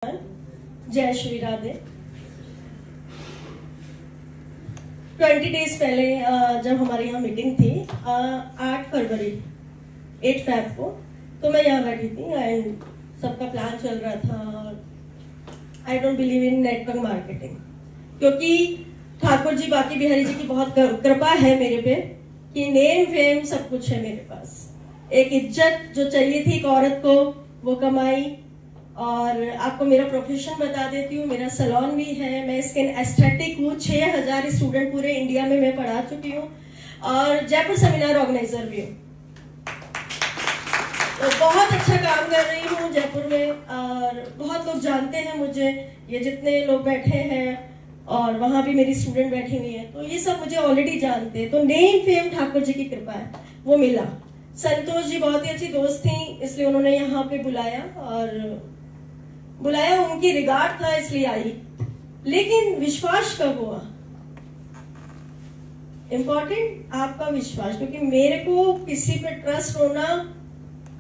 जय श्री राधे। 20 डेज पहले जब हमारे यहाँ मीटिंग थी 8 फरवरी 8 फैब को, तो मैं यहाँ बैठी थी एंड सबका प्लान चल रहा था। I don't believe in network marketing, क्योंकि ठाकुर जी बाकी बिहारी जी की बहुत कृपा है मेरे पे कि नेम फेम सब कुछ है मेरे पास। एक इज्जत जो चाहिए थी एक औरत को वो कमाई। और आपको मेरा प्रोफेशन बता देती हूँ, मेरा सैलून भी है, मैं स्किन एस्थेटिक हूँ। 6000 स्टूडेंट पूरे इंडिया में मैं पढ़ा चुकी हूँ और जयपुर सेमिनार ऑर्गेनाइजर भी हूँ। तो बहुत अच्छा काम कर रही हूँ जयपुर में और बहुत लोग जानते हैं मुझे, ये जितने लोग बैठे हैं और वहाँ भी मेरी स्टूडेंट बैठी हुई है, तो ये सब मुझे ऑलरेडी जानते हैं। तो नेम फेम ठाकुर जी की कृपा है वो मिला। संतोष जी बहुत ही अच्छी दोस्त थी, इसलिए उन्होंने यहाँ पे बुलाया, उनकी रिगार्ड था इसलिए आई। लेकिन विश्वास कब हुआ? इंपॉर्टेंट आपका विश्वास, क्योंकि मेरे को किसी पे ट्रस्ट होना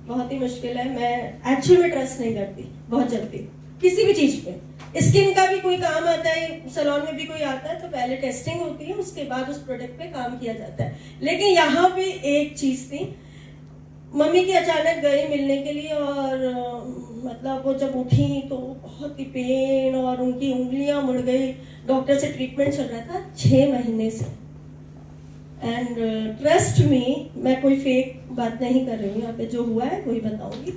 बहुत ही मुश्किल है। मैं एक्चुअल में ट्रस्ट नहीं करती बहुत जल्दी किसी भी चीज पे। स्किन का भी कोई काम आता है, सैलून में भी कोई आता है तो पहले टेस्टिंग होती है, उसके बाद उस प्रोडक्ट पे काम किया जाता है। लेकिन यहाँ पे एक चीज थी, मम्मी की अचानक गई मिलने के लिए और मतलब वो जब उठी तो बहुत ही पेन और उनकी उंगलियां मुड़ गई। डॉक्टर से ट्रीटमेंट चल रहा था 6 महीने से। एंड ट्रस्ट मी, मैं कोई फेक बात नहीं कर रही हूँ यहाँ पे, जो हुआ है वही बताऊंगी।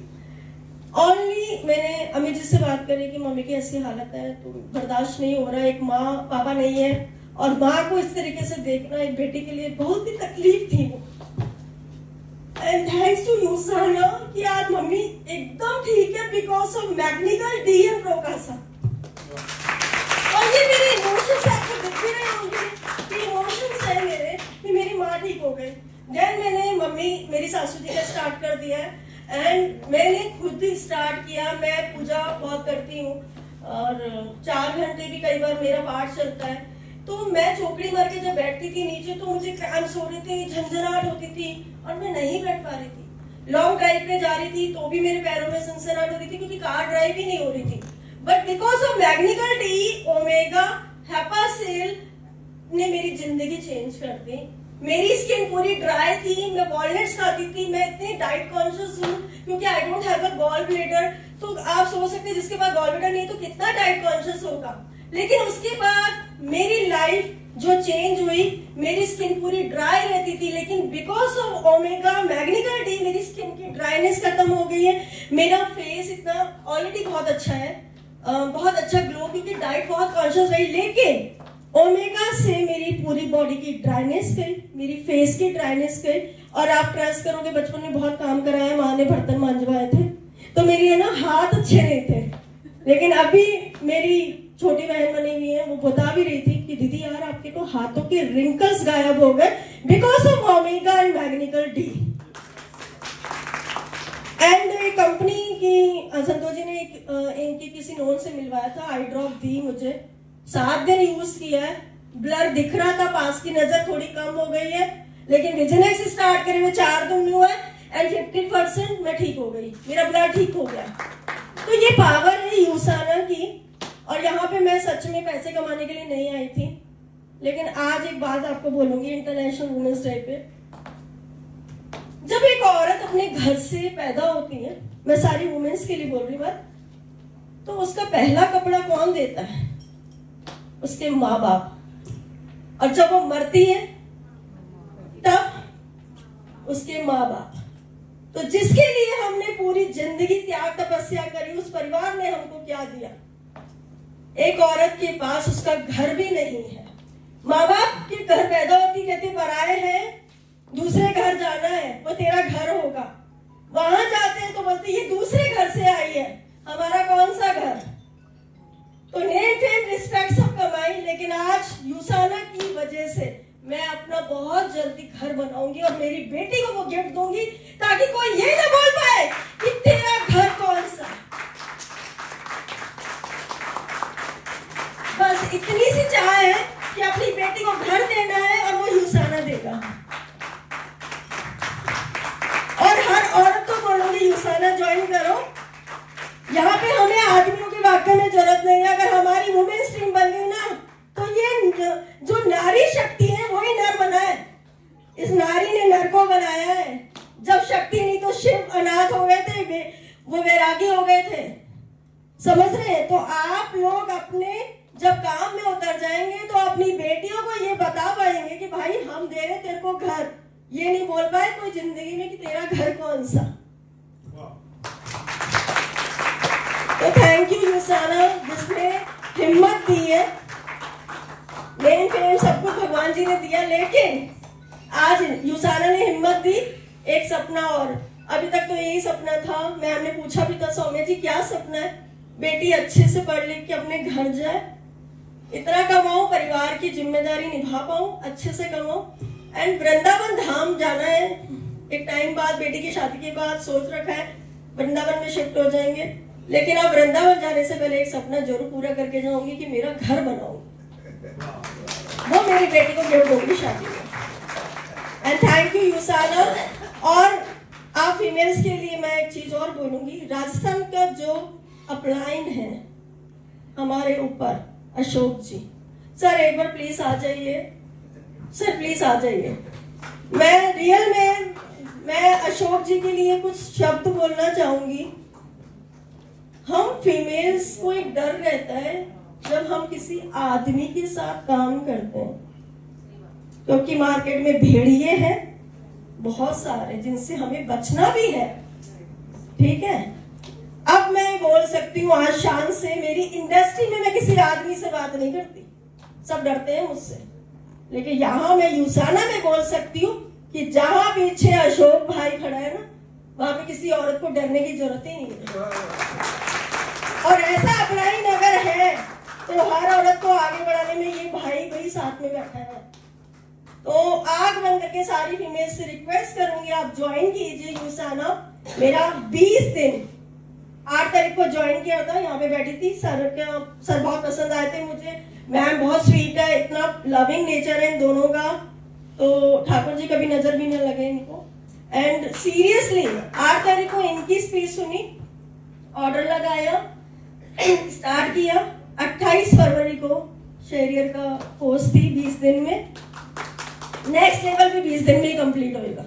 ओनली मैंने अमित जी से बात करी कि मम्मी की ऐसी हालत है तो बर्दाश्त नहीं हो रहा, एक माँ पापा नहीं है और माँ को इस तरीके से देखना एक बेटी के लिए बहुत ही तकलीफ थी वो। एंड थैंक्स टू यू साना कि आज मम्मी एकदम ठीक है बिकॉज ऑफ मैग्निकल डी एंड प्रोकासा। और ये मेरे इमोशंस आपको दिख भी रहे होंगे कि इमोशंस है मेरे कि मेरी माँ ठीक हो गई। देन मैंने मम्मी मेरी सासू जी ने स्टार्ट कर दिया है एंड मैंने खुद ही स्टार्ट किया। मैं पूजा बहुत करती हूँ और 4 घंटे भी कई बार मेरा पाठ चलता है। तो मैं चौकड़ी मार के जब बैठती थी नीचे तो मुझे क्रैम्प्स हो रहे थे, झंझनाहट होती थी और मैं नहीं बैठ पा रही थी। लॉन्ग ड्राइव पे जा रही थी तो भी मेरे पैरों में सनसनाहट हो रही थी क्योंकि कार ड्राइव ही नहीं हो रही थी। बट बिकॉज ऑफ मैग्निकल डी ओमेगा हेपासेल ने मेरी जिंदगी चेंज कर दी। मेरी स्किन पूरी ड्राई थी, मैं वॉलनट्स खाती थी, मैं इतनी डाइट कॉन्शियस हूँ क्योंकि I don't have a gall bladder. तो आप सोच सकते हैं जिसके पास गॉल ब्लैडर नहीं तो कितना डाइट कॉन्शियस होगा। लेकिन उसके बाद मेरी लाइफ जो चेंज हुई, मेरी स्किन पूरी ड्राई रहती थी लेकिन बिकॉज ऑफ ओमेगा मैग्निकल डी मेरी स्किन की ड्राइनेस खत्म हो गई है। मेरा फेस इतना ऑलरेडी बहुत अच्छा है, बहुत अच्छा ग्लो, क्योंकि डाइट बहुत कॉन्शियस रही। लेकिन ओमेगा से मेरी पूरी बॉडी की ड्राइनेस गई, मेरी फेस की ड्राइनेस गई। और आप ट्रस्ट करोगे बचपन में बहुत काम कराया, माँ ने बर्तन मांजवाए थे तो मेरी है ना हाथ अच्छे नहीं थे। लेकिन अभी मेरी छोटी बहन बनी हुई है, वो बता भी रही थी कि दीदी यार आपके तो हाथों के रिंकल्स गायब हो गए बिकॉज ऑफ ओमेगा एंड मैग्निकल डी। एंड कंपनी की संतोष जी ने इनकी किसी नोन से मिलवाया था, आई ड्रॉप दी मुझे, 7 दिन यूज किया है। ब्लर दिख रहा था, पास की नजर थोड़ी कम हो गई है, लेकिन विजनेक्स स्टार्ट करे हुए 4 दिन हुआ है एंड 50% मैं ठीक हो गई, मेरा ब्लर ठीक हो गया। तो ये पावर है यूसाना की। और यहाँ पे मैं सच में पैसे कमाने के लिए नहीं आई थी, लेकिन आज एक बात आपको बोलूंगी इंटरनेशनल वुमेन्स डे पे। जब एक औरत अपने घर से पैदा होती है, मैं सारी वुमेन्स के लिए बोल रही बात, तो उसका पहला कपड़ा कौन देता है? उसके माँ बाप। और जब वो मरती है तब उसके माँ बाप। तो जिसके लिए हमने पूरी जिंदगी त्याग तपस्या करी, उस परिवार ने हमको क्या दिया? एक औरत के पास उसका घर भी नहीं है। माँ बाप के घर पैदा होती कहते पराए हैं, दूसरे घर जाना है, वो तेरा घर होगा। वहां जाते हैं तो बोलते ये दूसरे घर से आई है, हमारा कौन सा घर? तो नेम फेम रिस्पेक्ट सब कमाई, लेकिन आज यूसाना की वजह से मैं अपना बहुत जल्दी घर बनाऊंगी और मेरी बेटी को वो गिफ्ट दूंगी ताकि कोई ये ना बोल पाए कि तेरा घर कौन सा। बस इतनी सी चाह है कि अपनी बेटी को घर देना है और वो यूसाना देगा। और हर औरत को बोलूंगी यूसाना ज्वाइन करो। यहाँ पे हमें आदमियों के वाक्य में समझ रहे हैं? तो आप लोग अपने जब काम में उतर जाएंगे तो अपनी बेटियों को ये बता पाएंगे कि भाई हम दे रहे तेरे को घर। ये नहीं बोल पाए कोई जिंदगी में कि तेरा घर कौन सा। तो थैंक यू यूसाना, जिसने हिम्मत दी है। मेन फेम सब कुछ भगवान जी ने दिया, लेकिन आज यूसाना ने हिम्मत दी। एक सपना और, अभी तक तो यही सपना था। मैम ने पूछा भी था सौम्या जी क्या सपना है? बेटी अच्छे से पढ़ लिख के अपने घर जाए, इतना कमाऊं, परिवार की जिम्मेदारी निभा पाऊं, अच्छे से कमाऊं, एंड वृंदावन धाम जाना है। एक टाइम बाद, बेटी की शादी के बाद सोच रखा है वृंदावन में शिफ्ट हो जाएंगे, लेकिन अब वृंदावन जाने से पहले एक सपना जरूर पूरा करके जाऊंगी कि मेरा घर बनाऊं। वो मेरी बेटी को गिफ्ट होगी शादी में। And thank you यूसाना। और आप फीमेल्स के लिए मैं एक चीज और बोलूंगी, राजस्थान का जो अपलाइन है हमारे ऊपर, अशोक जी सर एक बार प्लीज आ जाइए, सर प्लीज आ जाइए। मैं रियल में मैं अशोक जी के लिए कुछ शब्द बोलना चाहूंगी। हम फीमेल्स को एक डर रहता है जब हम किसी आदमी के साथ काम करते हैं, क्योंकि मार्केट में भेड़िए हैं बहुत सारे जिनसे हमें बचना भी है, ठीक है। अब मैं बोल सकती हूँ आज शान से, मेरी इंडस्ट्री में मैं किसी आदमी से बात नहीं करती, सब डरते हैं मुझसे, लेकिन यहाँ मैं यूसाना में बोल सकती हूँ कि जहां पीछे अशोक भाई खड़ा है ना, वहां पे किसी औरत को डरने की जरूरत ही नहीं है। और ऐसा अपलाइन अगर है तो हर औरत को आगे बढ़ाने में ये भाई साथ में बैठा है। तो आग बंद करके सारी फीमेल से रिक्वेस्ट करूंगी आप ज्वाइन कीजिए यूसाना। मेरा 20 दिन 8 तारीख को ज्वाइन किया था, यहाँ पे बैठी थी। सर बहुत पसंद आए थे मुझे। मैम बहुत स्वीट है, इतना लविंग नेचर है इन दोनों का, तो ठाकुर जी कभी नजर भी न लगे इनको। एंड सीरियसली 8 तारीख को इनकी स्पीच सुनी, ऑर्डर लगाया, स्टार्ट किया। 28 फरवरी को शेरियर का पोस्ट थी 20 दिन में, नेक्स्ट लेवल भी 20 दिन में ही कंप्लीट होएगा।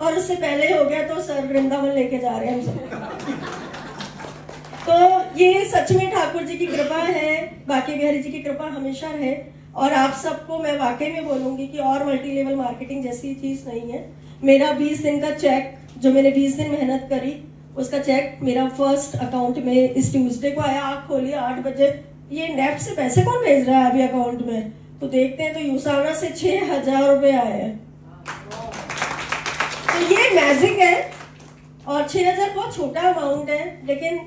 और उससे पहले हो गया तो सर वृंदावन लेके जा रहे हैं हम सब। तो ये सच में ठाकुर जी की कृपा है, बाकी बिहारी जी की कृपा हमेशा है। और आप सबको मैं वाकई में बोलूंगी कि और मल्टी लेवल मार्केटिंग जैसी चीज नहीं है। मेरा 20 दिन का चेक, जो मैंने 20 दिन मेहनत करी, उसका चेक मेरा फर्स्ट अकाउंट में इस ट्यूसडे को आया। आँख खोलिए 8 बजे, ये नेफ्ट से पैसे कौन भेज रहा है अभी अकाउंट में, तो देखते हैं तो यूसाना से 6000 रुपए आए हैं। तो ये मैजिक है। और 6000 बहुत छोटा अमाउंट है, लेकिन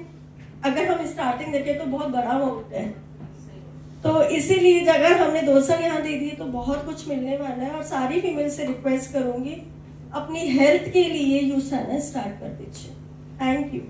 अगर हम स्टार्टिंग देखें तो बहुत बड़ा अमाउंट है। तो इसीलिए अगर हमने 2 साल यहाँ दे दिए तो बहुत कुछ मिलने वाला है। और सारी फीमेल से रिक्वेस्ट करूंगी अपनी हेल्थ के लिए यूसाना स्टार्ट कर दीजिए। Thank you.